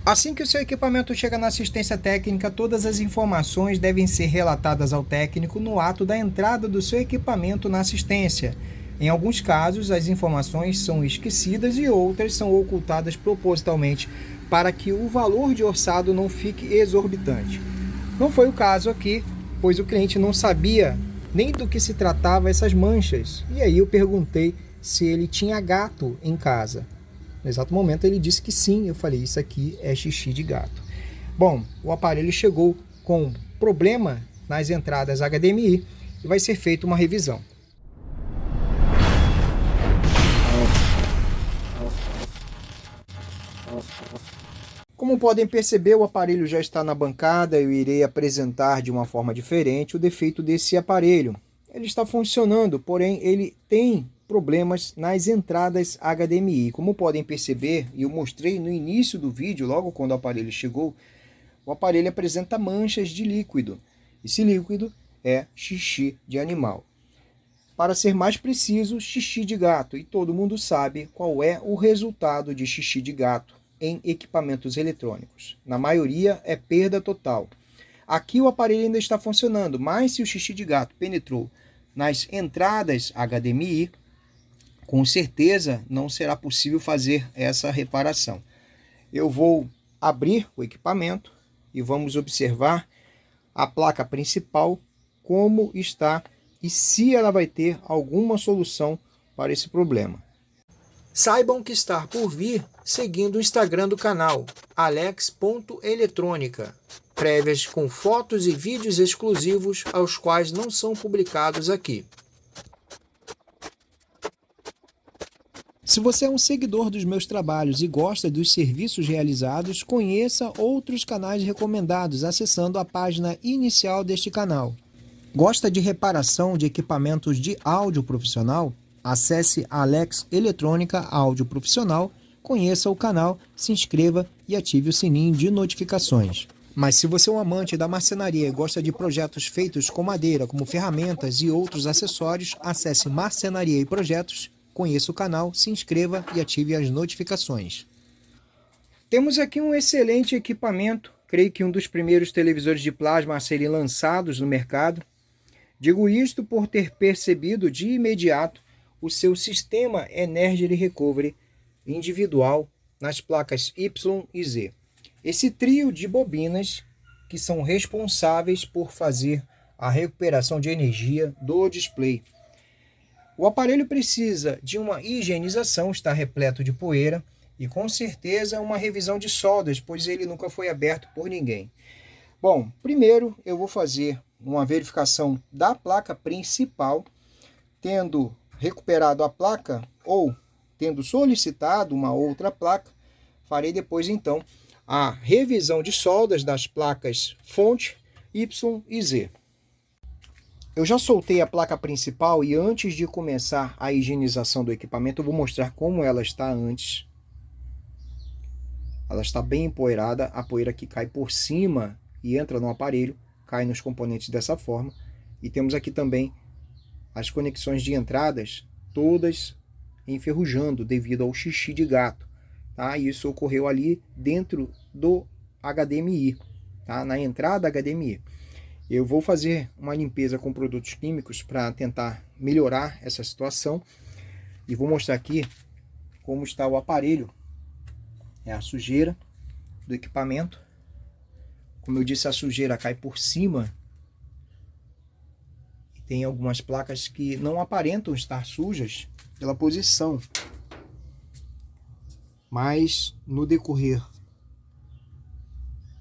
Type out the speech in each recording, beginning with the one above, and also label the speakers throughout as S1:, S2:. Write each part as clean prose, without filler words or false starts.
S1: Assim que o seu equipamento chega na assistência técnica, todas as informações devem ser relatadas ao técnico no ato da entrada do seu equipamento na assistência. Em alguns casos, as informações são esquecidas e outras são ocultadas propositalmente para que o valor de orçado não fique exorbitante. Não foi o caso aqui, pois o cliente não sabia nem do que se tratava essas manchas. E aí eu perguntei se ele tinha gato em casa. No exato momento ele disse que sim, eu falei, isso aqui é xixi de gato. Bom, o aparelho chegou com problema nas entradas HDMI e vai ser feita uma revisão. Como podem perceber, o aparelho já está na bancada, eu irei apresentar de uma forma diferente o defeito desse aparelho. Ele está funcionando, porém ele tem problemas nas entradas HDMI. Como podem perceber, e eu mostrei no início do vídeo, logo quando o aparelho chegou, o aparelho apresenta manchas de líquido. Esse líquido é xixi de animal. Para ser mais preciso, xixi de gato. E todo mundo sabe qual é o resultado de xixi de gato em equipamentos eletrônicos. Na maioria é perda total. Aqui o aparelho ainda está funcionando, mas se o xixi de gato penetrou nas entradas HDMI, com certeza não será possível fazer essa reparação. Eu vou abrir o equipamento e vamos observar a placa principal, como está e se ela vai ter alguma solução para esse problema. Saibam que está por vir seguindo o Instagram do canal, alex.eletrônica, prévias com fotos e vídeos exclusivos aos quais não são publicados aqui. Se você é um seguidor dos meus trabalhos e gosta dos serviços realizados, conheça outros canais recomendados acessando a página inicial deste canal. Gosta de reparação de equipamentos de áudio profissional? Acesse Alex Eletrônica Áudio Profissional, conheça o canal, se inscreva e ative o sininho de notificações. Mas se você é um amante da marcenaria e gosta de projetos feitos com madeira, como ferramentas e outros acessórios, acesse Marcenaria e Projetos, conheça o canal, se inscreva e ative as notificações. Temos aqui um excelente equipamento, creio que um dos primeiros televisores de plasma a serem lançados no mercado. Digo isto por ter percebido de imediato o seu sistema Energy Recovery individual nas placas Y e Z. Esse trio de bobinas que são responsáveis por fazer a recuperação de energia do display. O aparelho precisa de uma higienização, está repleto de poeira e com certeza uma revisão de soldas, pois ele nunca foi aberto por ninguém. Bom, primeiro eu vou fazer uma verificação da placa principal, tendo recuperado a placa ou tendo solicitado uma outra placa, farei depois então a revisão de soldas das placas fonte Y e Z. Eu já soltei a placa principal e antes de começar a higienização do equipamento, eu vou mostrar como ela está antes. Ela está bem empoeirada, a poeira que cai por cima e entra no aparelho, cai nos componentes dessa forma. E temos aqui também as conexões de entradas, todas enferrujando devido ao xixi de gato. Tá? Isso ocorreu ali dentro do HDMI, tá? Na entrada HDMI. Eu vou fazer uma limpeza com produtos químicos para tentar melhorar essa situação. E vou mostrar aqui como está o aparelho. É a sujeira do equipamento. Como eu disse, a sujeira cai por cima. Tem algumas placas que não aparentam estar sujas pela posição. Mas no decorrer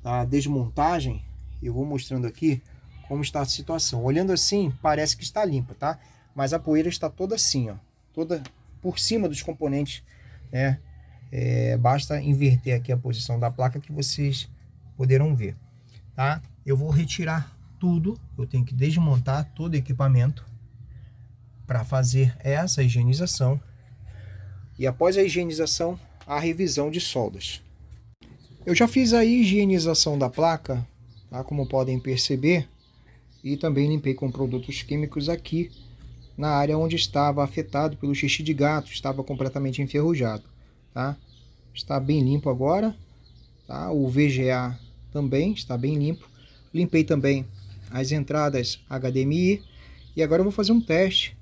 S1: da desmontagem, eu vou mostrando aqui como está a situação. Olhando assim, parece que está limpa, tá? Mas a poeira está toda assim, ó, toda por cima dos componentes, né? Basta inverter aqui a posição da placa que vocês poderão ver, tá? Eu vou retirar tudo, eu tenho que desmontar todo o equipamento para fazer essa higienização. E após a higienização, a revisão de soldas. Eu já fiz a higienização da placa, tá? Como podem perceber, e também limpei com produtos químicos aqui na área onde estava afetado pelo xixi de gato, estava completamente enferrujado, tá? Está bem limpo agora, tá? O VGA também está bem limpo. Limpei também as entradas HDMI. E agora eu vou fazer um teste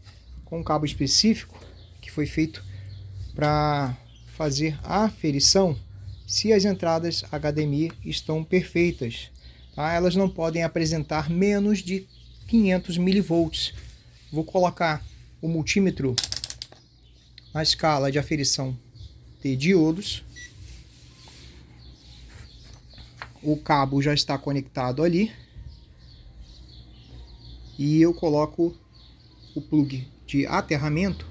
S1: com um cabo específico que foi feito para fazer a aferição se as entradas HDMI estão perfeitas. Tá? Elas não podem apresentar menos de 500 mV. Vou colocar o multímetro na escala de aferição de diodos. O cabo já está conectado ali. E eu coloco o plug de aterramento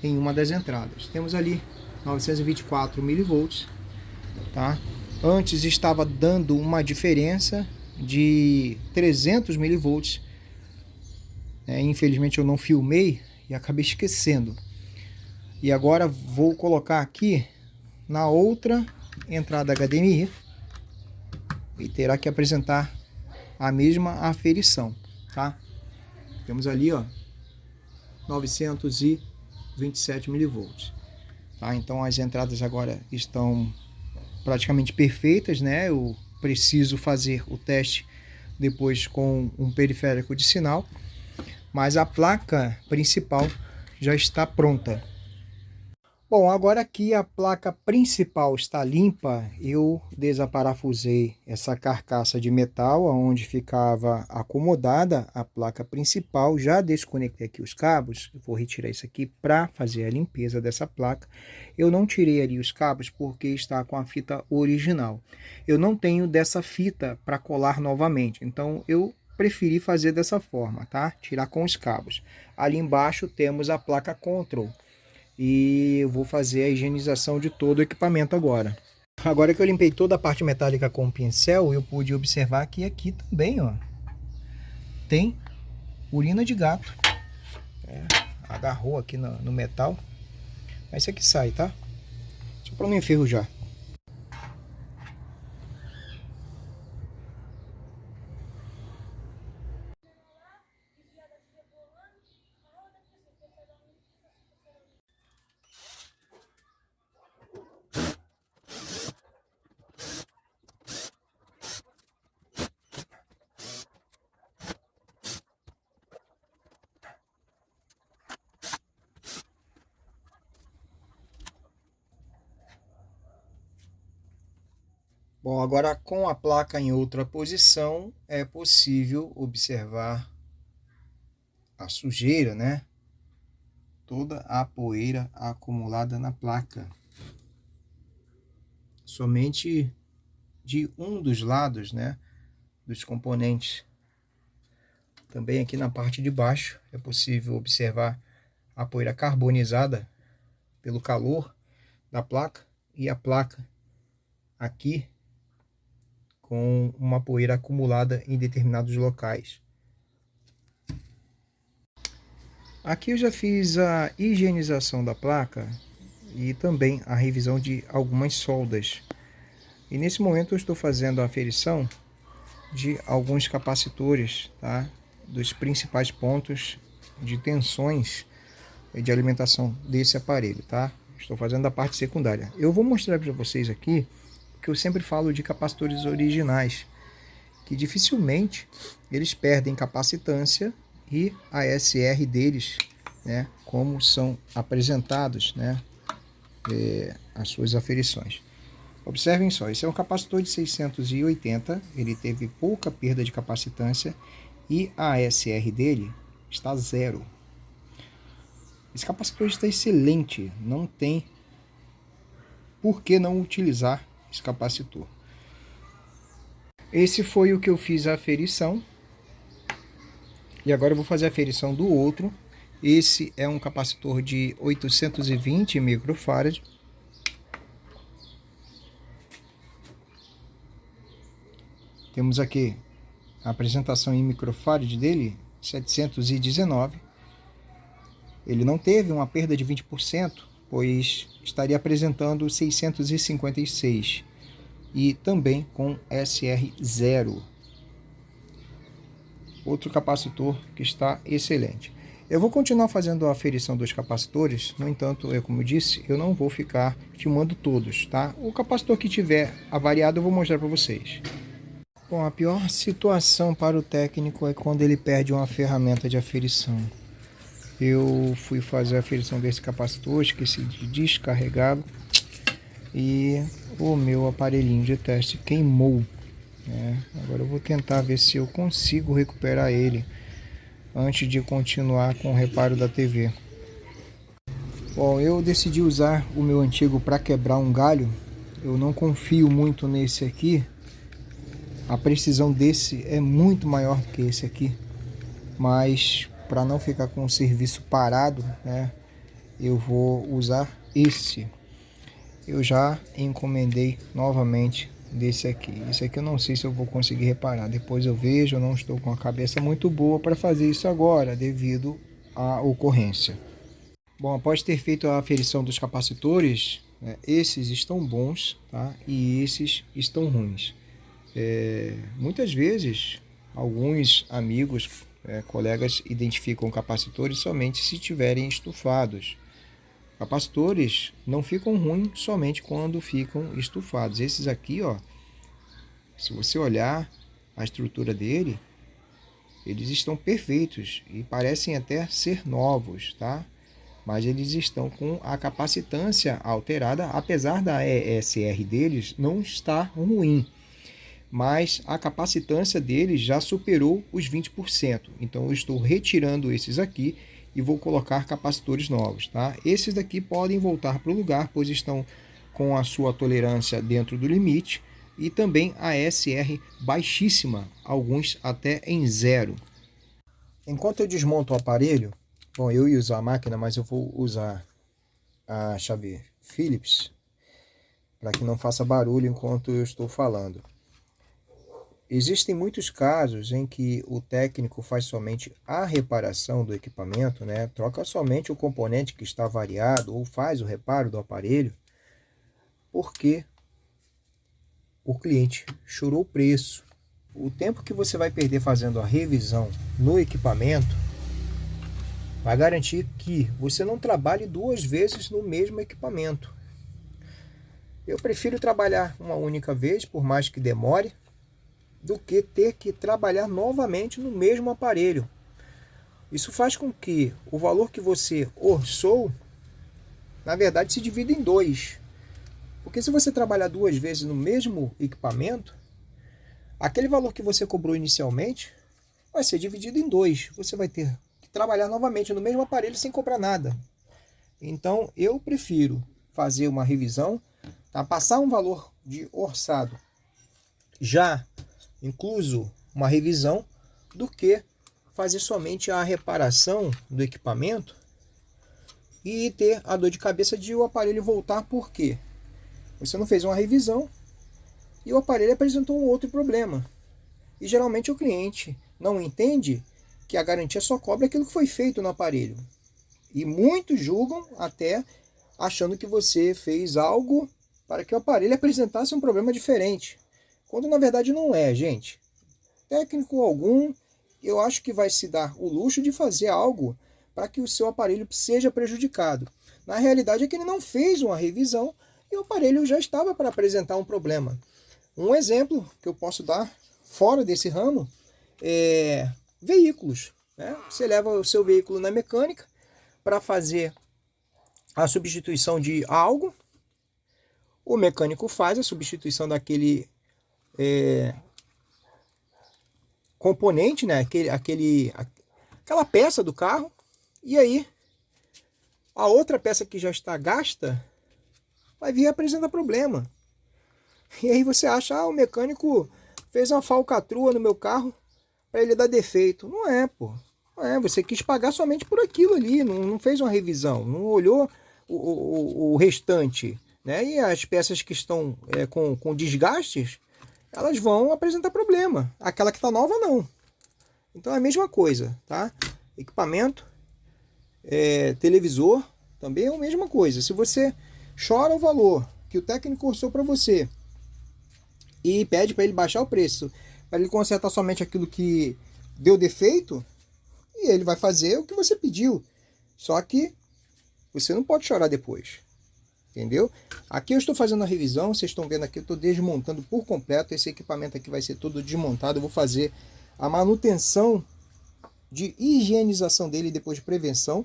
S1: em uma das entradas. Temos ali 924 mV, tá? Antes estava dando uma diferença de 300 mV. Infelizmente eu não filmei e acabei esquecendo. E agora vou colocar aqui na outra entrada HDMI e terá que apresentar a mesma aferição, tá? Temos ali, ó, 927 mV. Tá? Então as entradas agora estão praticamente perfeitas, né? Eu preciso fazer o teste depois com um periférico de sinal, mas a placa principal já está pronta. Bom, agora que a placa principal está limpa, eu desaparafusei essa carcaça de metal onde ficava acomodada a placa principal. Já desconectei aqui os cabos, eu vou retirar isso aqui para fazer a limpeza dessa placa. Eu não tirei ali os cabos porque está com a fita original. Eu não tenho dessa fita para colar novamente, então eu preferi fazer dessa forma, tá? Tirar com os cabos. Ali embaixo temos a placa Control. E eu vou fazer a higienização de todo o equipamento agora. Agora que eu limpei toda a parte metálica com o pincel, eu pude observar que aqui também, ó, tem urina de gato. Agarrou aqui no metal. Mas isso aqui sai, tá? Só para não enferrujar. Bom, agora com a placa em outra posição, é possível observar a sujeira, né? Toda a poeira acumulada na placa. Somente de um dos lados, né? Dos componentes. Também aqui na parte de baixo é possível observar a poeira carbonizada pelo calor da placa e a placa aqui com uma poeira acumulada em determinados locais. Aqui eu já fiz a higienização da placa e também a revisão de algumas soldas. E nesse momento eu estou fazendo a aferição de alguns capacitores, tá? Dos principais pontos de tensões de alimentação desse aparelho, tá? Estou fazendo a parte secundária. Eu vou mostrar para vocês aqui que eu sempre falo de capacitores originais, que dificilmente eles perdem capacitância e a SR deles, né, como são apresentados, né, as suas aferições. Observem só, esse é um capacitor de 680, ele teve pouca perda de capacitância e a SR dele está 0. Esse capacitor está excelente, não tem por que não utilizar esse capacitor. Esse foi o que eu fiz a aferição. E agora eu vou fazer a aferição do outro. Esse é um capacitor de 820 microfarad. Temos aqui a apresentação em microfarad dele, 719. Ele não teve uma perda de 20%, pois estaria apresentando 656 e também com SR0. Outro capacitor que está excelente. Eu vou continuar fazendo a aferição dos capacitores, no entanto, como eu disse, eu não vou ficar filmando todos, tá? O capacitor que tiver avariado eu vou mostrar para vocês. Bom, a pior situação para o técnico é quando ele perde uma ferramenta de aferição. Eu fui fazer a aferição desse capacitor, esqueci de descarregá-lo e o meu aparelhinho de teste queimou, né? Agora eu vou tentar ver se eu consigo recuperar ele antes de continuar com o reparo da TV. Bom, eu decidi usar o meu antigo para quebrar um galho. Eu não confio muito nesse aqui. A precisão desse é muito maior do que esse aqui. Mas para não ficar com o serviço parado, né, eu vou usar esse. Eu já encomendei novamente desse aqui. Esse aqui eu não sei se eu vou conseguir reparar. Depois eu vejo, eu não estou com a cabeça muito boa para fazer isso agora, devido à ocorrência. Bom, após ter feito a aferição dos capacitores, né, esses estão bons, tá? E esses estão ruins. Muitas vezes, alguns amigos, colegas identificam capacitores somente se estiverem estufados. Capacitores não ficam ruins somente quando ficam estufados. Esses aqui, ó, se você olhar a estrutura dele, eles estão perfeitos e parecem até ser novos, tá? Mas eles estão com a capacitância alterada, apesar da ESR deles não estar ruim. Mas a capacitância deles já superou os 20%. Então eu estou retirando esses aqui e vou colocar capacitores novos, tá? Esses daqui podem voltar para o lugar, pois estão com a sua tolerância dentro do limite e também a SR baixíssima, alguns até em 0. Enquanto eu desmonto o aparelho, bom, eu ia usar a máquina, mas eu vou usar a chave Phillips para que não faça barulho enquanto eu estou falando. Existem muitos casos em que o técnico faz somente a reparação do equipamento, né? Troca somente o componente que está variado ou faz o reparo do aparelho, porque o cliente chorou o preço. O tempo que você vai perder fazendo a revisão no equipamento vai garantir que você não trabalhe 2 vezes no mesmo equipamento. Eu prefiro trabalhar uma única vez, por mais que demore, do que ter que trabalhar novamente no mesmo aparelho. Isso faz com que o valor que você orçou, na verdade, se divida em 2. Porque se você trabalhar 2 vezes no mesmo equipamento, aquele valor que você cobrou inicialmente vai ser dividido em 2. Você vai ter que trabalhar novamente no mesmo aparelho sem cobrar nada. Então, eu prefiro fazer uma revisão, tá? Passar um valor de orçado já incluso uma revisão, do que fazer somente a reparação do equipamento e ter a dor de cabeça de o aparelho voltar, porque você não fez uma revisão e o aparelho apresentou um outro problema. E geralmente o cliente não entende que a garantia só cobre aquilo que foi feito no aparelho. E muitos julgam até achando que você fez algo para que o aparelho apresentasse um problema diferente. Quando na verdade não é, gente. Técnico algum, eu acho que vai se dar o luxo de fazer algo para que o seu aparelho seja prejudicado. Na realidade é que ele não fez uma revisão e o aparelho já estava para apresentar um problema. Um exemplo que eu posso dar fora desse ramo é veículos, né? Você leva o seu veículo na mecânica para fazer a substituição de algo, o mecânico faz a substituição daquele componente, né? Aquela peça do carro, e aí a outra peça que já está gasta vai vir apresentar problema. E aí você acha, o mecânico fez uma falcatrua no meu carro para ele dar defeito. Não é, pô. Não é, você quis pagar somente por aquilo ali, não fez uma revisão, não olhou o restante, né? E as peças que estão com desgastes, elas vão apresentar problema. Aquela que está nova, não. Então é a mesma coisa, tá? Equipamento, televisor, também é a mesma coisa. Se você chora o valor que o técnico orçou para você e pede para ele baixar o preço, para ele consertar somente aquilo que deu defeito, e ele vai fazer o que você pediu. Só que você não pode chorar depois, entendeu? Aqui eu estou fazendo a revisão, vocês estão vendo aqui, eu estou desmontando por completo. Esse equipamento aqui vai ser todo desmontado. Eu vou fazer a manutenção de higienização dele depois de prevenção,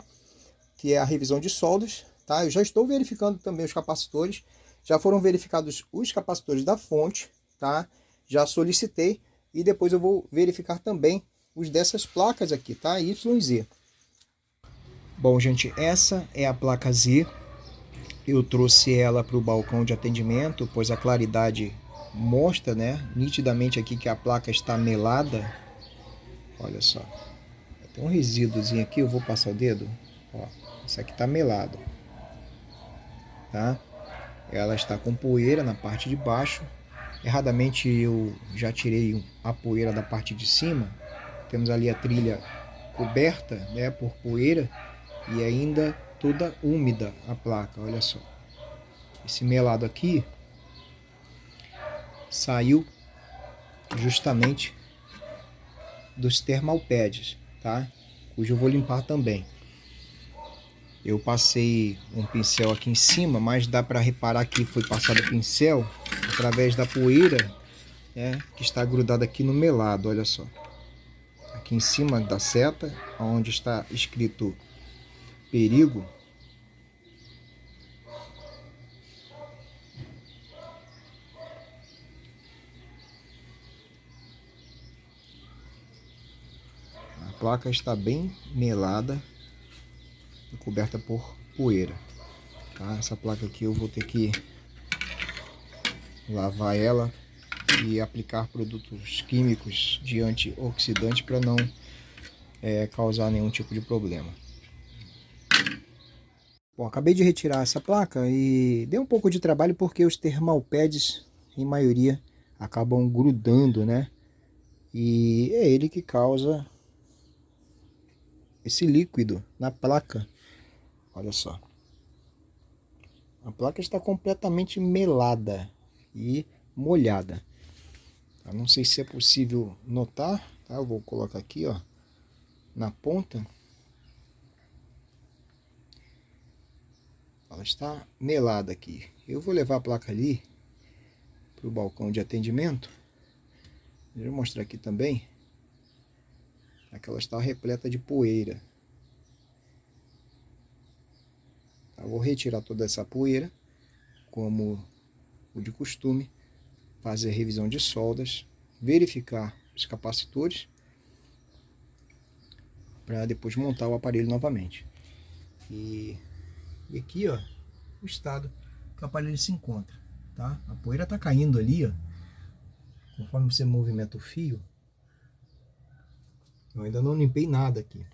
S1: que é a revisão de soldas, tá? Eu já estou verificando também os capacitores, já foram verificados os capacitores da fonte, tá? Já solicitei, e depois eu vou verificar também os dessas placas aqui, tá? Y e Z. Bom, gente, essa é a placa Z. Eu trouxe ela para o balcão de atendimento, pois a claridade mostra, né, nitidamente aqui que a placa está melada. Olha só, tem um resíduozinho aqui, eu vou passar o dedo. Ó, isso aqui está melado, tá? Ela está com poeira na parte de baixo. Erradamente eu já tirei a poeira da parte de cima. Temos ali a trilha coberta, né, por poeira e ainda toda úmida a placa. Olha só, esse melado aqui saiu justamente dos thermal pads, tá? Cujo eu vou limpar também. Eu passei um pincel aqui em cima, mas dá para reparar que foi passado o pincel através da poeira, né, que está grudada aqui no melado. Olha só, aqui em cima da seta, onde está escrito perigo, a placa está bem melada e coberta por poeira, tá? Essa placa aqui eu vou ter que lavar ela e aplicar produtos químicos de antioxidante para não causar nenhum tipo de problema. Bom, acabei de retirar essa placa e deu um pouco de trabalho porque os thermal pads, em maioria, acabam grudando, né? E é ele que causa esse líquido na placa. Olha só. A placa está completamente melada e molhada. Eu não sei se é possível notar, tá? Eu vou colocar aqui, ó, na ponta. Ela está melada aqui. Eu vou levar a placa ali para o balcão de atendimento. Deixa eu mostrar aqui também. Aqui ela está repleta de poeira. Eu vou retirar toda essa poeira, como o de costume, fazer a revisão de soldas, verificar os capacitores, para depois montar o aparelho novamente. E aqui, ó, o estado que o aparelho se encontra, tá? A poeira está caindo ali, ó, conforme você movimenta o fio. Eu ainda não limpei nada aqui.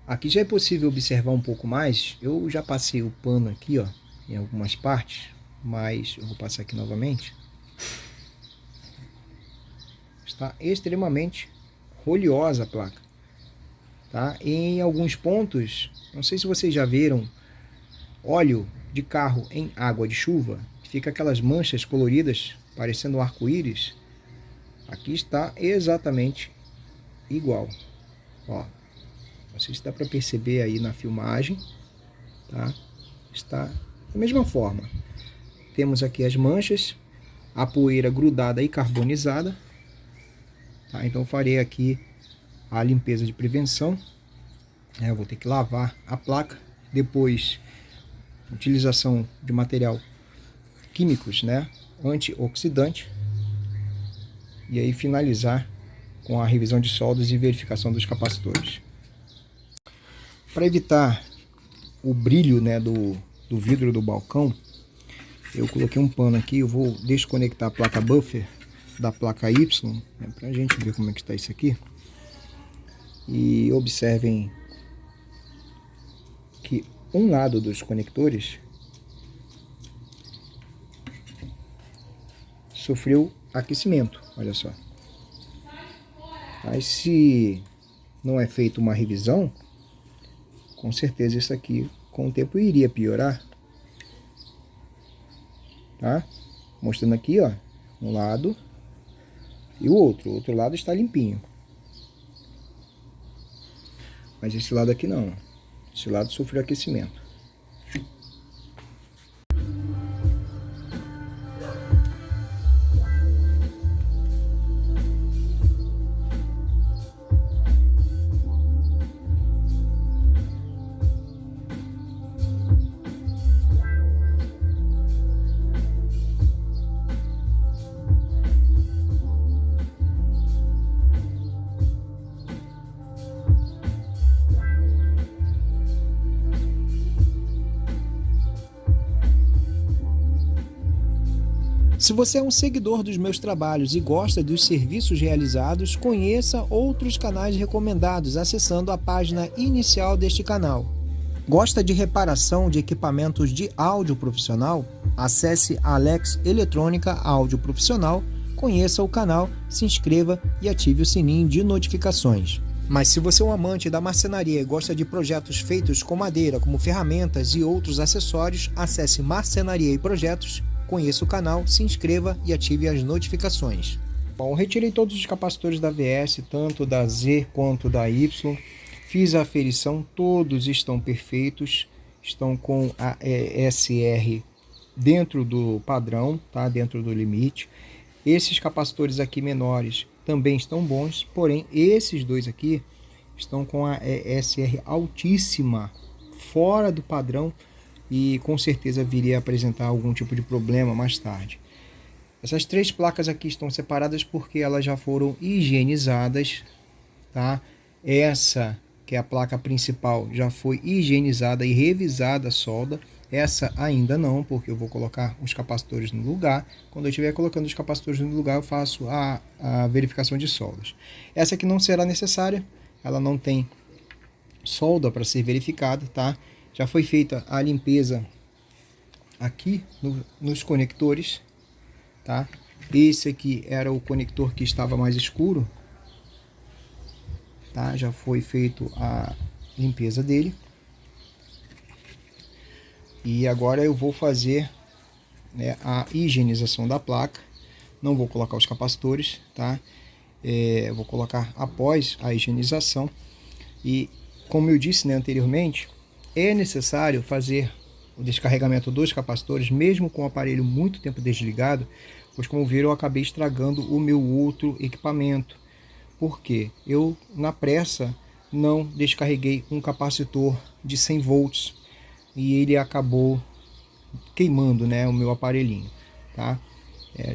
S1: Aqui já é possível observar um pouco mais. Eu já passei o pano aqui, ó, em algumas partes, mas eu vou passar aqui novamente. Está extremamente oleosa a placa, tá? E em alguns pontos, não sei se vocês já viram óleo de carro em água de chuva, fica aquelas manchas coloridas parecendo um arco-íris. Aqui está exatamente igual, ó. Não sei se dá para perceber aí na filmagem, tá? Está da mesma forma. Temos aqui as manchas, a poeira grudada e carbonizada, tá? Então farei aqui a limpeza de prevenção. Eu vou ter que lavar a placa, depois utilização de material químicos, né, antioxidante, e aí finalizar com a revisão de soldas e verificação dos capacitores. Para evitar o brilho, né, do vidro do balcão, eu coloquei um pano aqui. Eu vou desconectar a placa buffer da placa Y, né, para a gente ver como é que está isso aqui. E observem que um lado dos conectores sofreu aquecimento, olha só. Mas se não é feita uma revisão, com certeza isso aqui com o tempo iria piorar, tá? Mostrando aqui, ó, um lado e o outro lado está limpinho. Mas esse lado aqui não, esse lado sofreu aquecimento. Se você é um seguidor dos meus trabalhos e gosta dos serviços realizados, conheça outros canais recomendados acessando a página inicial deste canal. Gosta de reparação de equipamentos de áudio profissional? Acesse Alex Eletrônica Áudio Profissional, conheça o canal, se inscreva e ative o sininho de notificações. Mas se você é um amante da marcenaria e gosta de projetos feitos com madeira, como ferramentas e outros acessórios, acesse Marcenaria e Projetos, conheça o canal, se inscreva e ative as notificações. Bom, eu retirei todos os capacitores da VS, tanto da Z quanto da Y. Fiz a aferição, todos estão perfeitos, estão com a SR dentro do padrão, tá? Dentro do limite. Esses capacitores aqui menores também estão bons, porém esses dois aqui estão com a ESR altíssima, fora do padrão, e com certeza viria a apresentar algum tipo de problema mais tarde. Essas três placas aqui estão separadas porque elas já foram higienizadas, tá? Essa, que é a placa principal, já foi higienizada e revisada a solda. Essa ainda não, porque eu vou colocar os capacitores no lugar. Quando eu estiver colocando os capacitores no lugar, eu faço a verificação de soldas. Essa aqui não será necessária, ela não tem solda para ser verificada, tá? Já foi feita a limpeza aqui nos conectores, tá? Esse aqui era o conector que estava mais escuro, tá? Já foi feito a limpeza dele. E agora eu vou fazer, né, a higienização da placa. Não vou colocar os capacitores, tá? Eu vou colocar após a higienização. E como eu disse, né, anteriormente, é necessário fazer o descarregamento dos capacitores, mesmo com o aparelho muito tempo desligado, pois como viram, eu acabei estragando o meu outro equipamento. Porque eu, na pressa, não descarreguei um capacitor de 100 volts e ele acabou queimando, né, o meu aparelhinho, tá?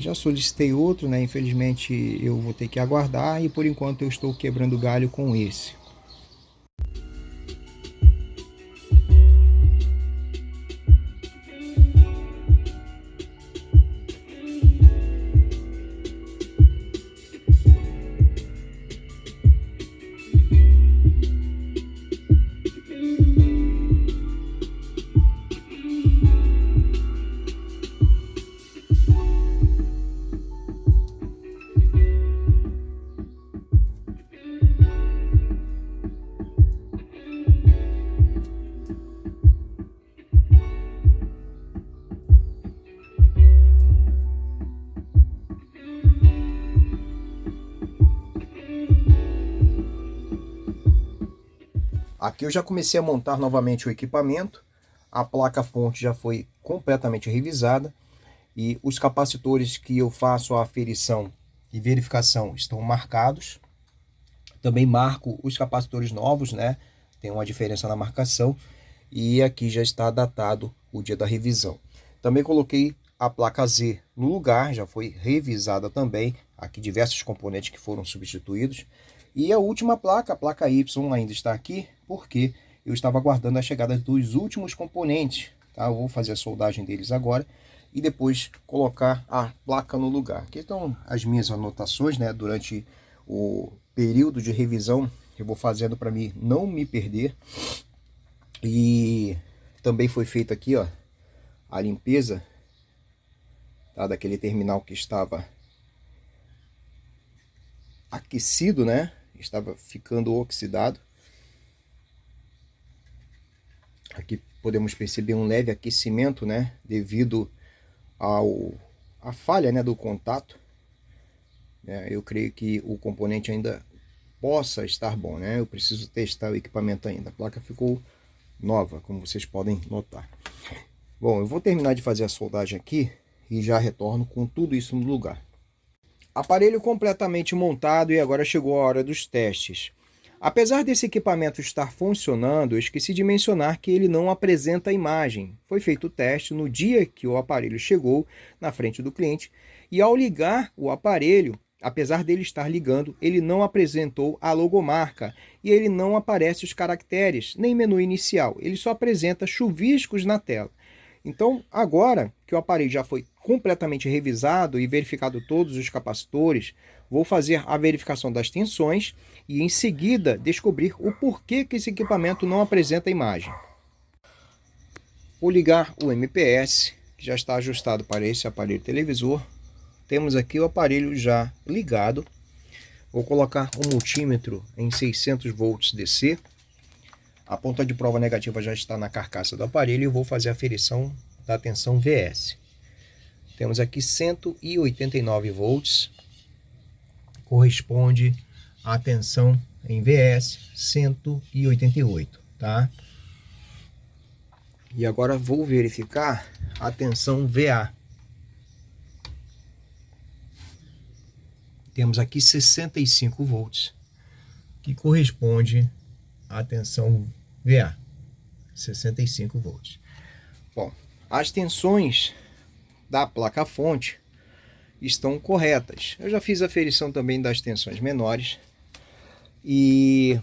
S1: Já solicitei outro, né? Infelizmente eu vou ter que aguardar e por enquanto eu estou quebrando galho com esse. Aqui eu já comecei a montar novamente o equipamento, a placa-fonte já foi completamente revisada e os capacitores que eu faço a aferição e verificação estão marcados. Também marco os capacitores novos, né? Tem uma diferença na marcação e aqui já está datado o dia da revisão. Também coloquei a placa Z no lugar, já foi revisada também, aqui diversos componentes que foram substituídos. E a última placa, a placa Y, ainda está aqui, porque eu estava aguardando a chegada dos últimos componentes, tá? Eu vou fazer a soldagem deles agora e depois colocar a placa no lugar. Aqui estão as minhas anotações, né? Durante o período de revisão, eu vou fazendo para mim não me perder. E também foi feita aqui, ó, a limpeza, tá? Daquele terminal que estava aquecido, né? Estava ficando oxidado. Aqui podemos perceber um leve aquecimento, né? Devido a falha, né, do contato. Eu creio que o componente ainda possa estar bom, né? Eu preciso testar o equipamento ainda. A placa ficou nova, como vocês podem notar. Bom, eu vou terminar de fazer a soldagem aqui e já retorno com tudo isso no lugar. Aparelho completamente montado e agora chegou a hora dos testes. Apesar desse equipamento estar funcionando, eu esqueci de mencionar que ele não apresenta imagem. Foi feito o teste no dia que o aparelho chegou na frente do cliente e ao ligar o aparelho, apesar dele estar ligando, ele não apresentou a logomarca e ele não aparece os caracteres, nem menu inicial. Ele só apresenta chuviscos na tela. Então, agora que o aparelho já foi completamente revisado e verificado todos os capacitores, vou fazer a verificação das tensões e em seguida descobrir o porquê que esse equipamento não apresenta imagem. Vou ligar o MPS, que já está ajustado para esse aparelho televisor. Temos aqui o aparelho já ligado. Vou colocar o multímetro em 600 volts DC. A ponta de prova negativa já está na carcaça do aparelho e vou fazer a aferição da tensão VS. Temos aqui 189 volts, corresponde à tensão em VS 188, tá? E agora vou verificar a tensão VA. Temos aqui 65 volts, que corresponde à tensão VA, 65 volts. Bom, as tensões da placa-fonte estão corretas. Eu já fiz a aferição também das tensões menores. E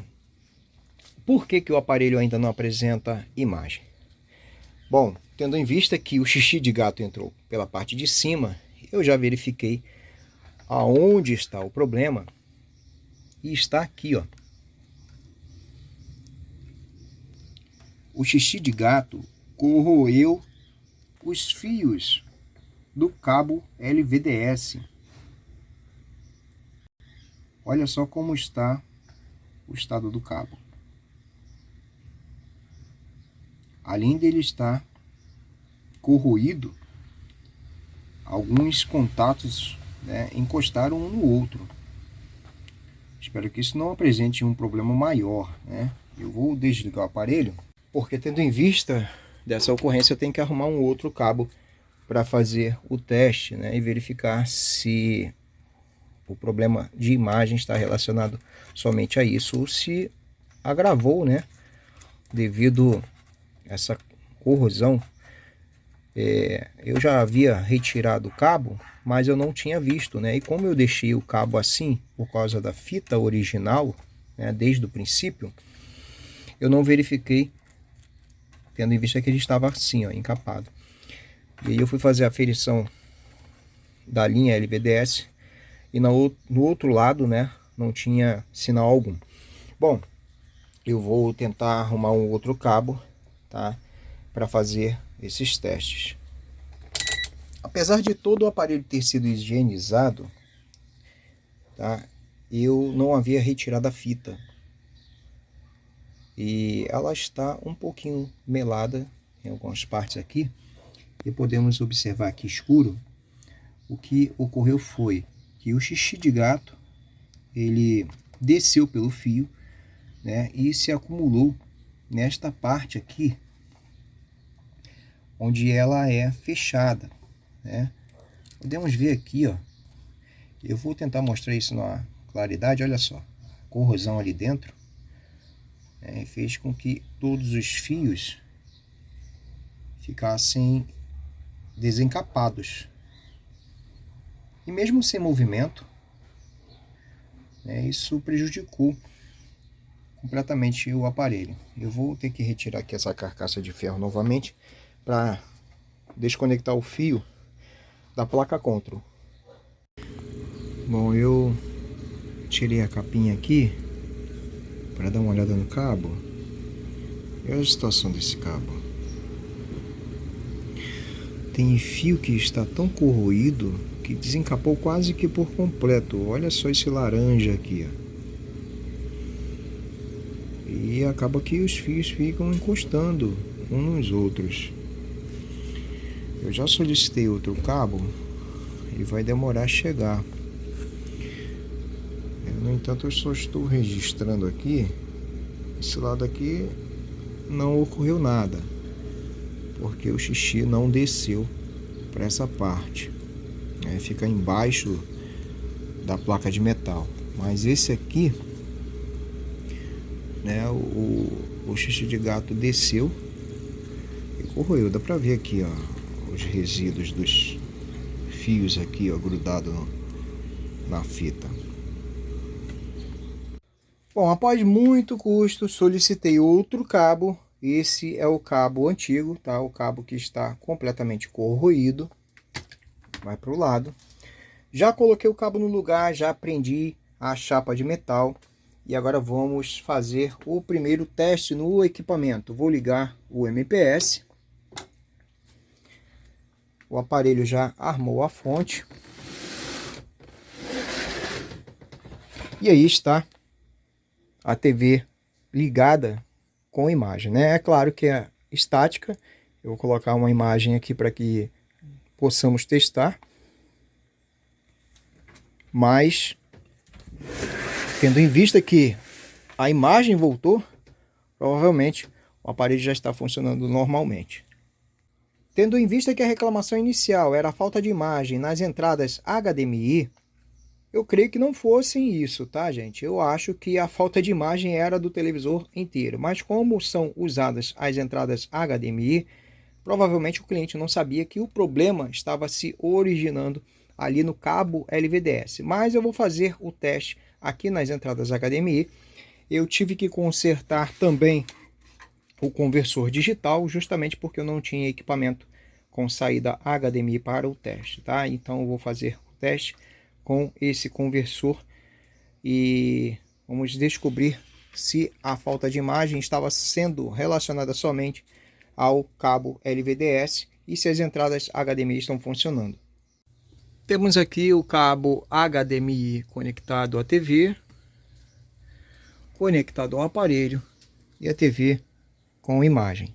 S1: por que o aparelho ainda não apresenta imagem? Bom, tendo em vista que o xixi de gato entrou pela parte de cima, eu já verifiquei aonde está o problema e está aqui, ó. O xixi de gato corroeu os fios do cabo LVDS. Olha só como está o estado do cabo. Além dele estar corroído, alguns contatos, né, encostaram um no outro. Espero que isso não apresente um problema maior, né? Eu vou desligar o aparelho, porque tendo em vista dessa ocorrência eu tenho que arrumar um outro cabo para fazer o teste, né, e verificar se o problema de imagem está relacionado somente a isso ou se agravou, né, devido a essa corrosão. Eu já havia retirado o cabo, mas eu não tinha visto, né, e como eu deixei o cabo assim por causa da fita original, né, desde o princípio, eu não verifiquei, tendo em vista que ele estava assim, ó, encapado. E aí eu fui fazer a aferição da linha LVDS e no outro lado, né, não tinha sinal algum. Bom, eu vou tentar arrumar um outro cabo, tá, para fazer esses testes. Apesar de todo o aparelho ter sido higienizado, tá, eu não havia retirado a fita. E ela está um pouquinho melada em algumas partes aqui. E podemos observar aqui escuro. O que ocorreu foi que o xixi de gato, ele desceu pelo fio, né, e se acumulou nesta parte aqui, onde ela é fechada, né? Podemos ver aqui, ó. Eu vou tentar mostrar isso na claridade. Olha só, corrosão ali dentro, fez com que todos os fios ficassem desencapados. E mesmo sem movimento, né, isso prejudicou completamente o aparelho. Eu vou ter que retirar aqui essa carcaça de ferro novamente para desconectar o fio da placa control. Bom, eu tirei a capinha aqui para dar uma olhada no cabo. Olha a situação desse cabo. Tem fio que está tão corroído que desencapou quase que por completo. Olha só esse laranja aqui, ó. E acaba que os fios ficam encostando uns nos outros. Eu já solicitei outro cabo e vai demorar a chegar. No entanto, eu só estou registrando aqui. Esse lado aqui não ocorreu nada, porque o xixi não desceu para essa parte, fica embaixo da placa de metal. Mas esse aqui, né, o xixi de gato desceu e corroeu. Dá para ver aqui, ó, os resíduos dos fios aqui, ó, grudado na fita. Bom, após muito custo, solicitei outro cabo. Esse é o cabo antigo, tá? O cabo que está completamente corroído. Vai para o lado. Já coloquei o cabo no lugar, já prendi a chapa de metal. E agora vamos fazer o primeiro teste no equipamento. Vou ligar o MPS. O aparelho já armou a fonte. E aí está a TV ligada com imagem, né? É claro que é estática. Eu vou colocar uma imagem aqui para que possamos testar. Mas, tendo em vista que a imagem voltou, provavelmente o aparelho já está funcionando normalmente. Tendo em vista que a reclamação inicial era a falta de imagem nas entradas HDMI, eu creio que não fossem isso, tá, gente? Eu acho que a falta de imagem era do televisor inteiro. Mas como são usadas as entradas HDMI, provavelmente o cliente não sabia que o problema estava se originando ali no cabo LVDS. Mas eu vou fazer o teste aqui nas entradas HDMI. Eu tive que consertar também o conversor digital, justamente porque eu não tinha equipamento com saída HDMI para o teste, tá? Então eu vou fazer o teste com esse conversor e vamos descobrir se a falta de imagem estava sendo relacionada somente ao cabo LVDS e se as entradas HDMI estão funcionando. Temos aqui o cabo HDMI conectado à TV, conectado ao aparelho e a TV com imagem.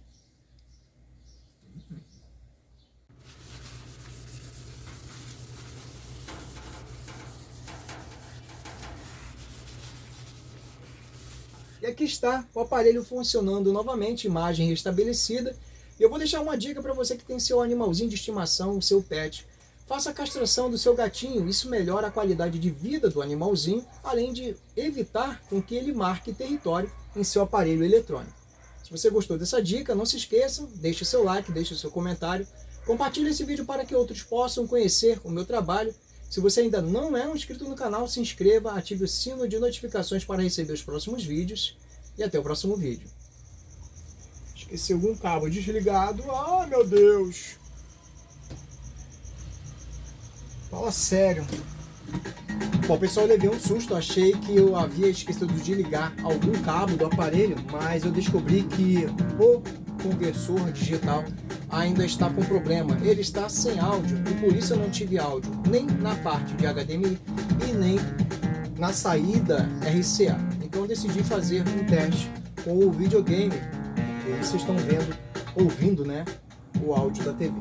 S1: E aqui está o aparelho funcionando novamente, imagem restabelecida. E eu vou deixar uma dica para você que tem seu animalzinho de estimação, o seu pet. Faça a castração do seu gatinho, isso melhora a qualidade de vida do animalzinho, além de evitar com que ele marque território em seu aparelho eletrônico. Se você gostou dessa dica, não se esqueça, deixe seu like, deixe seu comentário, compartilhe esse vídeo para que outros possam conhecer o meu trabalho. Se você ainda não é um inscrito no canal, se inscreva, ative o sino de notificações para receber os próximos vídeos e até o próximo vídeo. Esqueci algum cabo desligado. Ah, meu Deus! Fala sério. Bom, pessoal, eu levei um susto. Achei que eu havia esquecido de ligar algum cabo do aparelho, mas eu descobri que o conversor digital ainda está com problema. Ele está sem áudio e por isso eu não tive áudio nem na parte de HDMI e nem na saída RCA. Então eu decidi fazer um teste com o videogame. E vocês estão vendo, ouvindo, né, o áudio da TV.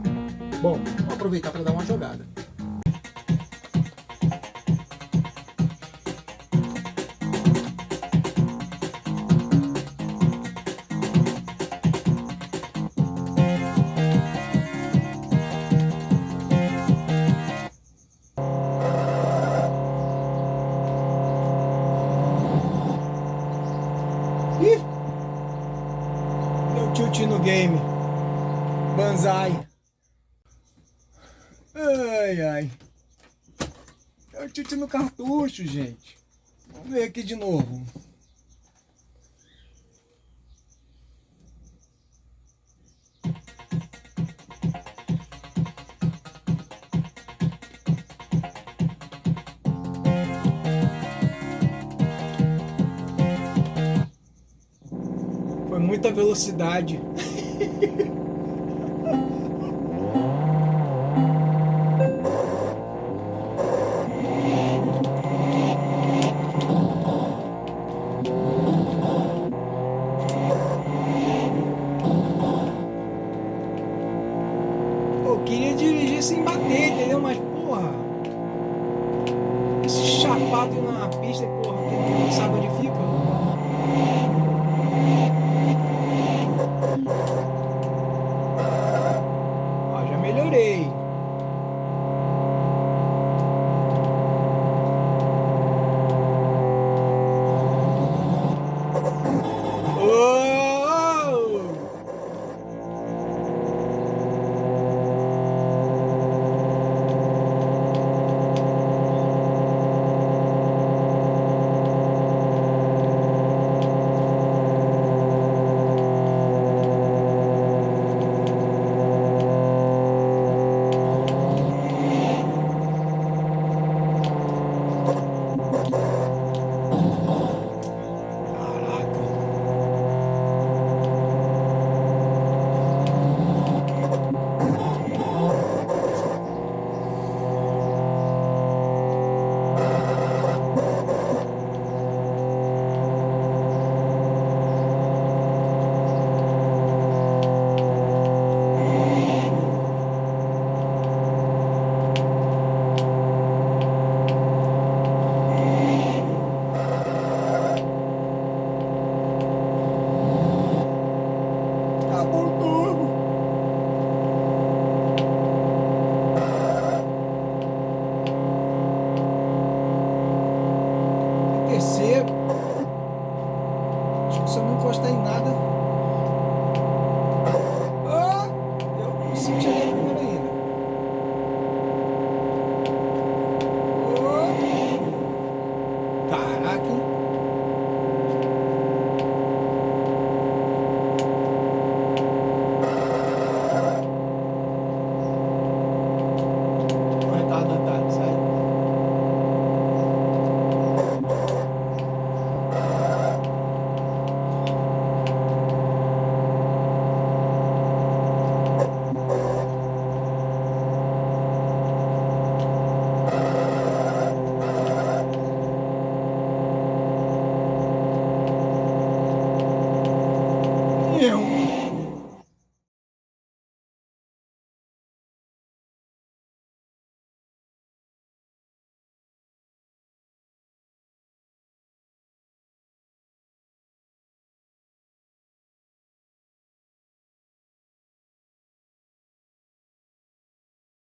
S1: Bom, vou aproveitar para dar uma jogada. Ih! Deu tilt no game. Banzai. Ai, ai. Deu tilt no cartucho, gente. Vamos ver aqui de novo. Foi muita velocidade. Eu queria dirigir sem bater, entendeu? Mas, porra... não sabe onde